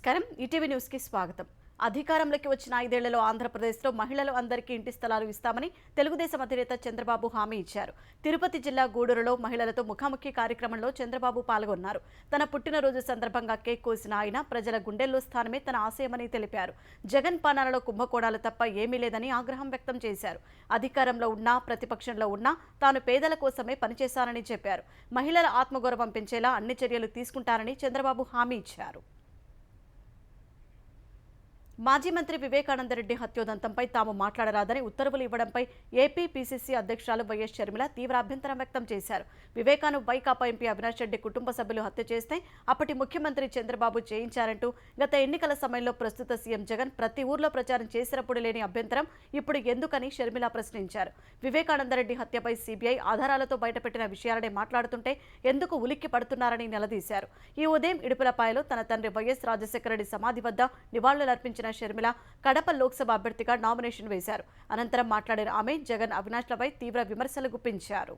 నమస్కారం. ETV news కి స్వాగతం. అధికారంలోకి వచ్చిన 5 ఏళ్లలో ఆంధ్రప్రదేశ్లో మహిళలు అందరికీ ఇంటి స్థలాలు ఇస్తామని తెలుగుదేశం అధినేత చంద్రబాబు హామీ ఇచ్చారు. తిరుపతి జిల్లా గూడూరులో మహిళలతో ముఖాముఖి కార్యక్రమంలో చంద్రబాబు పాల్గొన్నారు. తన పుట్టినరోజు సందర్భంగా కేక్ కోసిన ఆయన ప్రజల గుండెల్లో స్థానమే తన ఆశయమని తెలిపారు. జగన్ పాలనలో కుంభకోణాలు తప్ప ఏమీ లేదని ఆగ్రహం వ్యక్తం చేశారు. అధికారంలో ఉన్నా ప్రతిపక్షంలో ఉన్నా తాను పేదల కోసమే పనిచేశానని చెప్పారు. మహిళల ఆత్మగౌరవం పెంచేలా అన్ని చర్యలు తీసుకుంటారని చంద్రబాబు హామీ ఇచ్చారు. మాజీ మంత్రి వివేకానందరెడ్డి హత్యోదంతంపై తాము మాట్లాడరాదని ఉత్తర్వులు ఇవ్వడంపై ఏపీ పీసీసీ అధ్యక్షురాలు వైఎస్ షర్మిల తీవ్ర అభ్యంతరం వ్యక్తం చేశారు. వివేకాను వైకాపా ఎంపీ అవినాష్ రెడ్డి కుటుంబ సభ్యులు హత్య చేస్తే అప్పటి ముఖ్యమంత్రి చంద్రబాబు చేయించారంటూ గత ఎన్నికల సమయంలో ప్రస్తుత సీఎం జగన్ ప్రతి ఊర్లో ప్రచారం చేసినప్పుడు లేని అభ్యంతరం ఇప్పుడు ఎందుకని షర్మిల ప్రశ్నించారు. వివేకానందరెడ్డి హత్యపై సీబీఐ ఆధారాలతో బయటపెట్టిన విషయాలనే మాట్లాడుతుంటే ఎందుకు ఉలిక్కి పడుతున్నారని నిలదీశారు. ఈ ఉదయం ఇడుపులపాయలో తన తండ్రి వైఎస్ రాజశేఖరరెడ్డి సమాధి వద్ద నివాళులర్పించిన షర్మిల కడప లోక్సభ అభ్యర్థిగా నామినేషన్ వేశారు. అనంతరం మాట్లాడిన ఆమె జగన్ అవినాష్లపై తీవ్ర విమర్శలు గుప్పించారు.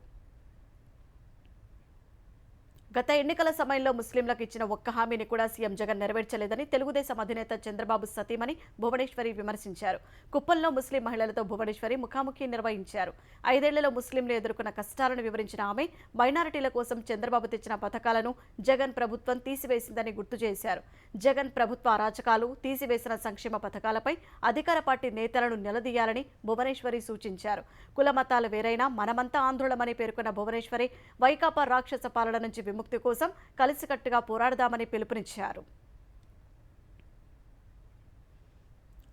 గత ఎన్నికల సమయంలో ముస్లింలకు ఇచ్చిన ఒక్క హామీని కూడా సీఎం జగన్ నెరవేర్చలేదని తెలుగుదేశం అధినేత చంద్రబాబు సతీమణి భువనేశ్వరి విమర్శించారు. కుప్పంలో ముస్లిం మహిళలతో భువనేశ్వరి ముఖాముఖి నిర్వహించారు. 5 ఏళ్లలో ముస్లింలు ఎదుర్కొన్న కష్టాలను వివరించిన ఆమె మైనారిటీల కోసం చంద్రబాబు తెచ్చిన పథకాలను జగన్ ప్రభుత్వం తీసివేసిందని గుర్తు చేశారు. జగన్ ప్రభుత్వ అరాచకాలు, తీసివేసిన సంక్షేమ పథకాలపై అధికార పార్టీ నేతలను నిలదీయాలని భువనేశ్వరి సూచించారు. కుల మతాలు వేరైనా మనమంతా ఆందోళనమని పేర్కొన్న భువనేశ్వరి వైకాపా రాక్షస పాలన నుంచి విముక్తి కోసం కలిసికట్టుగా పోరాడదామని పిలుపునిచ్చారు.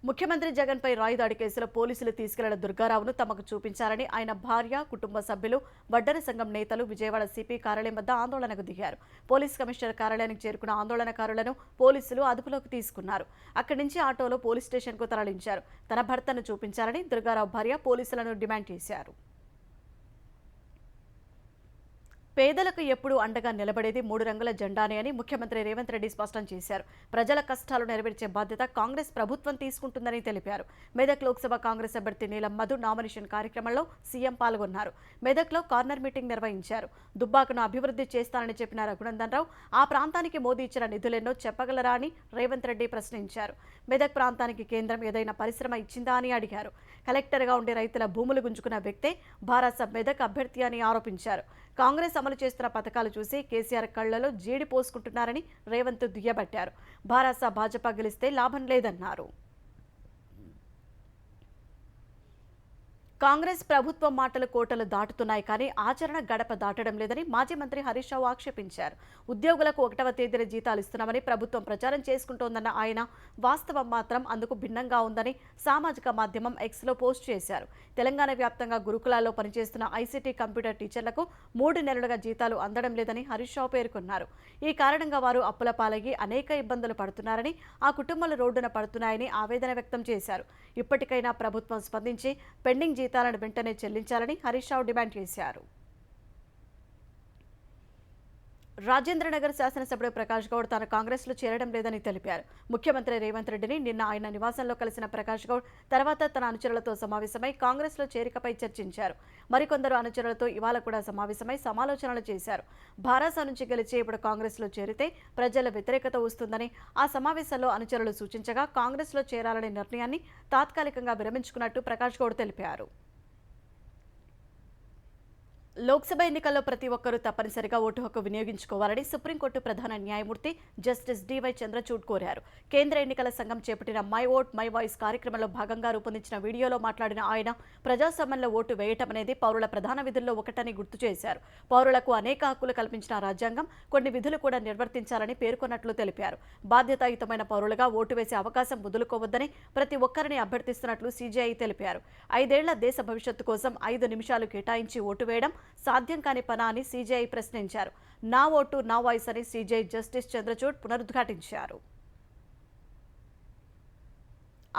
ముఖ్యమంత్రి జగన్పై రాయిదాడి కేసులో పోలీసులు తీసుకెళ్లిన దుర్గారావును తమకు చూపించాలని ఆయన భార్య, కుటుంబ సభ్యులు, వడ్డెర సంఘం నేతలు విజయవాడ సిపి కార్యాలయం వద్ద ఆందోళనకు దిగారు. పోలీస్ కమిషనర్ కార్యాలయానికి చేరుకున్న ఆందోళనకారులను పోలీసులు అదుపులోకి తీసుకున్నారు. అక్కడి నుంచి ఆటోలో పోలీస్ స్టేషన్కు తరలించారు. తన భర్తను చూపించాలని దుర్గారావు భార్య పోలీసులను డిమాండ్ చేశారు. పేదలకు ఎప్పుడూ అండగా నిలబడేది 3 రంగుల జెండానే అని ముఖ్యమంత్రి రేవంత్ రెడ్డి స్పష్టం చేశారు. ప్రజల కష్టాలు నెరవేర్చే బాధ్యత కాంగ్రెస్ ప్రభుత్వం తీసుకుంటుందని తెలిపారు. మెదక్ లోక్సభ కాంగ్రెస్ అభ్యర్థి నీలం మధు నామినేషన్ కార్యక్రమంలో సీఎం పాల్గొన్నారు. మెదక్లో కార్నర్ మీటింగ్ నిర్వహించారు. దుబ్బాకను అభివృద్ధి చేస్తానని చెప్పిన రఘునందన్ రావు ఆ ప్రాంతానికి మోదీ ఇచ్చిన నిధులెన్నో చెప్పగలరా అని రేవంత్ రెడ్డి ప్రశ్నించారు. మెదక్ ప్రాంతానికి కేంద్రం ఏదైనా పరిశ్రమ ఇచ్చిందా అని అడిగారు. కలెక్టర్గా ఉండే రైతుల భూములు గుంజుకున్న వ్యక్తే భారత మెదక్ అభ్యర్థి అని ఆరోపించారు. కాంగ్రెస్ అమలు చేస్తున్న పథకాలు చూసి కేసీఆర్ కళ్లలో జీడి పోసుకుంటున్నారని రేవంత్ దుయ్యబట్టారు. భాజపా గెలిస్తే లాభం లేదన్నారు. కాంగ్రెస్ ప్రభుత్వం మాటలు కోటలు దాటుతున్నాయి కానీ ఆచరణ గడప దాటడం లేదని మాజీ మంత్రి హరీష్ రావు ఆక్షేపించారు. ఉద్యోగులకు 1వ తేదీన జీతాలు ఇస్తున్నామని ప్రభుత్వం ప్రచారం చేసుకుంటోందన్న ఆయన వాస్తవం మాత్రం అందుకు భిన్నంగా ఉందని సామాజిక మాధ్యమం ఎక్స్లో పోస్ట్ చేశారు. తెలంగాణ వ్యాప్తంగా గురుకులాల్లో పనిచేస్తున్న ఐసీటీ కంప్యూటర్ టీచర్లకు 3 నెలలుగా జీతాలు అందడం లేదని హరీష్ రావు పేర్కొన్నారు. ఈ కారణంగా వారు అప్పుల పాలయ్యి అనేక ఇబ్బందులు పడుతున్నారని, ఆ కుటుంబాలు రోడ్డున పడుతున్నాయని ఆవేదన వ్యక్తం చేశారు. ఇప్పటికైనా ప్రభుత్వం స్పందించి పెండింగ్ జీతాలను వెంటనే చెల్లించాలని హరీష్ రావు డిమాండ్ చేశారు. రాజేంద్రనగర్ శాసనసభ్యుడు ప్రకాష్ గౌడ్ తాను కాంగ్రెస్లో చేరడం లేదని తెలిపారు. ముఖ్యమంత్రి రేవంత్ రెడ్డిని నిన్న ఆయన నివాసంలో కలిసిన ప్రకాష్ గౌడ్ తర్వాత తన అనుచరులతో సమావేశమై కాంగ్రెస్లో చేరికపై చర్చించారు. మరికొందరు అనుచరులతో ఇవాళ కూడా సమావేశమై సమాలోచనలు చేశారు. భారాస నుంచి గెలిచి ఇప్పుడు కాంగ్రెస్లో చేరితే ప్రజల వ్యతిరేకత వస్తుందని ఆ సమావేశంలో అనుచరులు సూచించగా కాంగ్రెస్లో చేరాలనే నిర్ణయాన్ని తాత్కాలికంగా విరమించుకున్నట్టు ప్రకాష్ గౌడ్ తెలిపారు. లోక్సభ ఎన్నికల్లో ప్రతి ఒక్కరూ తప్పనిసరిగా ఓటు హక్కు వినియోగించుకోవాలని సుప్రీంకోర్టు ప్రధాన న్యాయమూర్తి జస్టిస్ డివై చంద్రచూడ్ కోరారు. కేంద్ర ఎన్నికల సంఘం చేపట్టిన మై ఓట్ మై వాయిస్ కార్యక్రమంలో భాగంగా రూపొందించిన వీడియోలో మాట్లాడిన ఆయన ప్రజాస్వామ్యంలో ఓటు వేయటం అనేది పౌరుల ప్రధాన విధుల్లో ఒకటని గుర్తు చేశారు. పౌరులకు అనేక హక్కులు కల్పించిన రాజ్యాంగం కొన్ని విధులు కూడా నిర్వర్తించాలని పేర్కొన్నట్లు తెలిపారు. బాధ్యతాయుతమైన పౌరులుగా ఓటు వేసే అవకాశం వదులుకోవద్దని ప్రతి ఒక్కరిని అభ్యర్థిస్తున్నట్లు సీజేఐ తెలిపారు. 5 ఏళ్ల దేశ భవిష్యత్తు కోసం 5 నిమిషాలు కేటాయించి ఓటు వేయడం సాధ్యం కాని పనా అని సీజేఐ ప్రశ్నించారు. నా ఓటు నా వాయిస్ అని సీజేఐ జస్టిస్ చంద్రచూడ్ పునరుద్ఘాటించారు.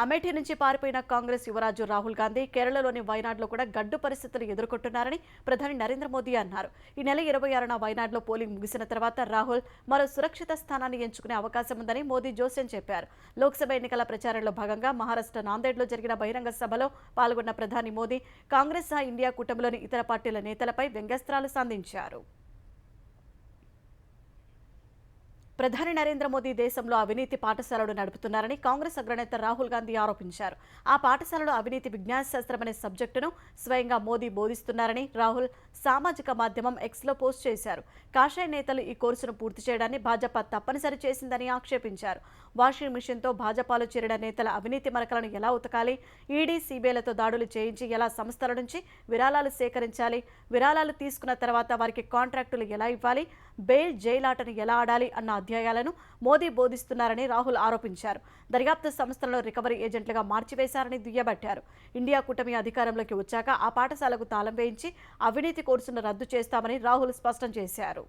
అమేఠీ నుంచి పారిపోయిన కాంగ్రెస్ యువరాజు రాహుల్ గాంధీ కేరళలోని వైనాడ్లో కూడా గడ్డు పరిస్థితులు ఎదుర్కొంటున్నారని ప్రధాని నరేంద్ర మోదీ అన్నారు. ఈ నెల 26న వైనాడ్లో పోలింగ్ ముగిసిన తర్వాత రాహుల్ మరో సురక్షిత స్థానాన్ని ఎంచుకునే అవకాశం ఉందని మోదీ జోస్యం చెప్పారు. లోక్సభ ఎన్నికల ప్రచారంలో భాగంగా మహారాష్ట్ర నాందేడ్లో జరిగిన బహిరంగ సభలో పాల్గొన్న ప్రధాని మోదీ కాంగ్రెస్ సహా ఇండియా కూటమిలోని ఇతర పార్టీల నేతలపై వ్యంగ్యాస్త్రాలు సంధించారు. ప్రధాని నరేంద్ర మోదీ దేశంలో అవినీతి పాఠశాలలు నడుపుతున్నారని కాంగ్రెస్ అగ్రనేత రాహుల్ గాంధీ ఆరోపించారు. ఆ పాఠశాలలో అవినీతి విజ్ఞాన శాస్త్రం అనే సబ్జెక్టును స్వయంగా మోదీ బోధిస్తున్నారని రాహుల్ సామాజిక మాధ్యమం ఎక్స్లో పోస్ట్ చేశారు. కాషాయ నేతలు ఈ కోర్సును పూర్తి చేయడాన్ని భాజపా తప్పనిసరి చేసిందని ఆక్షేపించారు. వాషింగ్ మిషన్తో భాజపాలో చేరిన నేతల అవినీతి మరకలను ఎలా ఉతకాలి, ఈడీ సీబీఐలతో దాడులు చేయించి ఎలా సంస్థల నుంచి విరాళాలు సేకరించాలి, విరాళాలు తీసుకున్న తర్వాత వారికి కాంట్రాక్టులు ఎలా ఇవ్వాలి, బెయిల్ జైలాటను ఎలా ఆడాలి అన్న అధ్యాయాలను మోదీ బోధిస్తున్నారని రాహుల్ ఆరోపించారు. దర్యాప్తు సంస్థలను రికవరీ ఏజెంట్లుగా మార్చివేశారని దుయ్యబట్టారు. ఇండియా కూటమి అధికారంలోకి వచ్చాక ఆ పాఠశాలకు తాళం వేయించి అవినీతి కోర్సును రద్దు చేస్తామని రాహుల్ స్పష్టం చేశారు.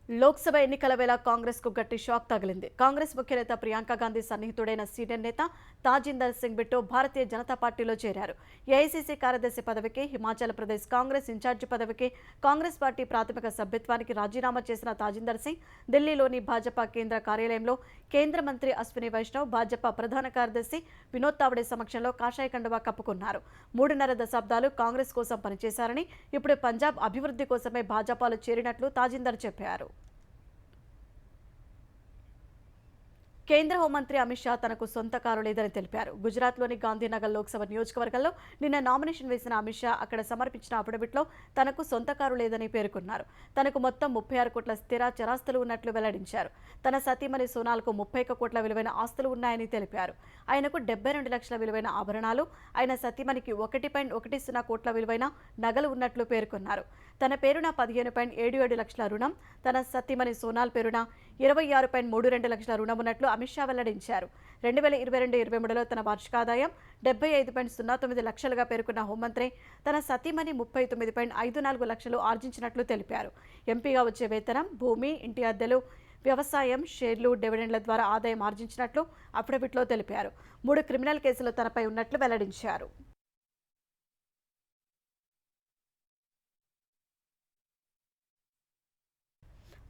లోక్సభ ఎన్నికల వేళ కాంగ్రెస్ కు గట్టి షాక్ తగిలింది. కాంగ్రెస్ ముఖ్య నేత ప్రియాంక గాంధీ సన్నిహితుడైన సీనియర్ నేత తాజిందర్ సింగ్ బిట్టో భారతీయ జనతా పార్టీలో చేరారు. ఏఐసీసీ కార్యదర్శి పదవికి, హిమాచల్ ప్రదేశ్ కాంగ్రెస్ ఇన్ఛార్జి పదవికి కాంగ్రెస్ పార్టీ ప్రాథమిక సభ్యత్వానికి రాజీనామా చేసిన తాజిందర్ సింగ్ ఢిల్లీలోని భాజపా కేంద్ర కార్యాలయంలో కేంద్ర మంత్రి అశ్విని వైష్ణవ్, భాజపా ప్రధాన కార్యదర్శి వినోద్ తావడే సమక్షంలో కాషాయ కండువా కప్పుకున్నారు. 3.5 దశాబ్దాలు కాంగ్రెస్ కోసం పనిచేశారని, ఇప్పుడు పంజాబ్ అభివృద్ధి కోసమే భాజపాలో చేరినట్లు తాజిందర్ చెప్పారు. కేంద్ర హోంమంత్రి అమిత్ షా తనకు సొంత కారు లేదని తెలిపారు. గుజరాత్లోని గాంధీనగర్ లోక్సభ నియోజకవర్గంలో నిన్న నామినేషన్ వేసిన అమిత్ షా అక్కడ సమర్పించిన అఫిడవిట్లో తనకు సొంత కారు లేదని పేర్కొన్నారు. తనకు మొత్తం 36 కోట్ల స్థిర చరాస్తులు ఉన్నట్లు వెల్లడించారు. తన సతీమణి సోనాల్కు 31 కోట్ల విలువైన ఆస్తులు ఉన్నాయని తెలిపారు. ఆయనకు 72 లక్షల విలువైన ఆభరణాలు, ఆయన సతీమణికి 1.10 కోట్ల విలువైన నగలు ఉన్నట్లు పేర్కొన్నారు. తన పేరున 15.77 లక్షల రుణం, తన సతీమణి సోనాల్ పేరున 26.32 లక్షల రుణం ఉన్నట్లు అమిత్ షా వెల్లడించారు. 2022-23లో తన వార్షిక ఆదాయం 75.09 లక్షలుగా పేర్కొన్న హోంమంత్రి తన సతీమణి 39.54 లక్షలు ఆర్జించినట్లు తెలిపారు. ఎంపీగా వచ్చే వేతనం, భూమి, ఇంటి అద్దెలు, వ్యవసాయం, షేర్లు, డివిడెండ్ల ద్వారా ఆదాయం ఆర్జించినట్లు అఫిడవిట్లో తెలిపారు. 3 క్రిమినల్ కేసులు తనపై ఉన్నట్లు వెల్లడించారు.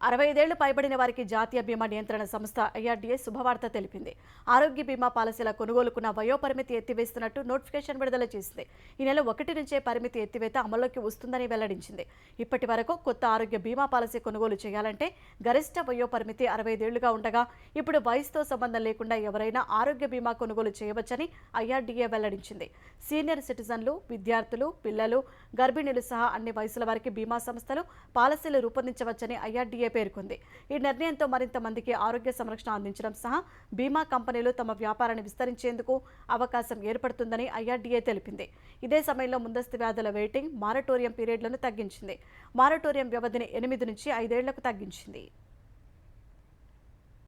65 ఏళ్లు పైబడిన వారికి జాతీయ బీమా నియంత్రణ సంస్థ ఐఆర్డీఏ శుభవార్త తెలిపింది. ఆరోగ్య బీమా పాలసీల కొనుగోలుకున్న వయోపరిమితి ఎత్తివేస్తున్నట్టు నోటిఫికేషన్ విడుదల చేసింది. ఈ నెల 1 నుంచే పరిమితి ఎత్తివేత అమల్లోకి వస్తుందని వెల్లడించింది. ఇప్పటి వరకు కొత్త ఆరోగ్య బీమా పాలసీ కొనుగోలు చేయాలంటే గరిష్ట వయోపరిమితి 65 ఏళ్లుగా ఉండగా, ఇప్పుడు వయసుతో సంబంధం లేకుండా ఎవరైనా ఆరోగ్య బీమా కొనుగోలు చేయవచ్చని ఐఆర్డీఏ వెల్లడించింది. సీనియర్ సిటిజన్లు, విద్యార్థులు, పిల్లలు, గర్భిణులు సహా అన్ని వయసుల వారికి బీమా సంస్థలు పాలసీలు రూపొందించవచ్చని ఐఆర్డీఏ పేర్కొంది. ఈ నిర్ణయంతో మరింత మందికి ఆరోగ్య సంరక్షణ అందించడం సహా బీమా కంపెనీలు తమ వ్యాపారాన్ని విస్తరించేందుకు అవకాశం ఏర్పడుతుందని ఐఆర్డీఏ తెలిపింది. ఇదే సమయంలో ముందస్తు వ్యాధుల వెయిటింగ్, మారటోరియం పీరియడ్లను తగ్గించింది. మారటోరియం వ్యవధిని 8 నుంచి 5 ఏళ్లకు తగ్గించింది.